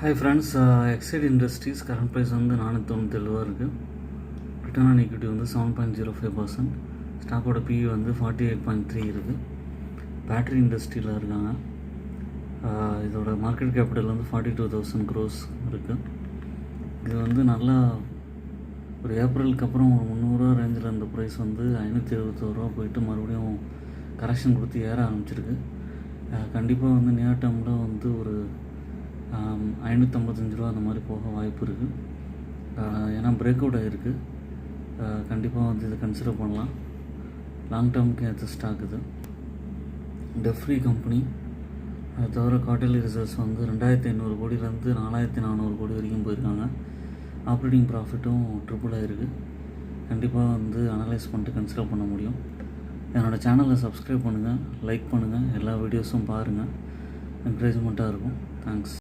Hi friends, Exide Industries current price வந்து 497 இருக்குது. Return on equity வந்து 7.05%. ஸ்டாக்கோட PE வந்து 48.3 இருக்குது. பேட்டரி இண்டஸ்ட்ரியில் இருக்காங்க. இதோட மார்க்கெட் கேபிட்டல் வந்து 42,000 crores இருக்குது. இது வந்து நல்லா ஒரு ஏப்ரலுக்கு அப்புறம் ஒரு 300 ரேஞ்சில் இருந்த ப்ரைஸ் வந்து 571 போயிட்டு மறுபடியும் கரெக்ஷன் கொடுத்து ஏற ஆரம்பிச்சிருக்கு. கண்டிப்பாக வந்து நியர் டேர்மில் வந்து ஒரு 555 அந்த மாதிரி போக வாய்ப்பு இருக்குது. ஏன்னா பிரேக் அவுட் ஆகிருக்கு. கண்டிப்பாக வந்து இதை கன்சிடர் பண்ணலாம். லாங் டேர்முக்கு ஏற்ற ஸ்டாக் இது. டெஃப்ரி கம்பெனி. அதை தவிர குவார்ட்டர்லி ரிசல்ட்ஸ் வந்து 2,500 கோடியிலேருந்து 4,400 கோடி வரைக்கும் போயிருக்காங்க. ஆப்ரேட்டிங் ப்ராஃபிட்டும் ட்ரிபிள் ஆகிருக்கு. கண்டிப்பாக வந்து அனலைஸ் பண்ணிட்டு கன்சிடர் பண்ண முடியும். என்னோடய சேனலை சப்ஸ்கிரைப் பண்ணுங்கள், லைக் பண்ணுங்கள், எல்லா வீடியோஸும் பாருங்கள். என்கரேஜ்மெண்ட்டாக இருக்கும். தேங்க்ஸ்.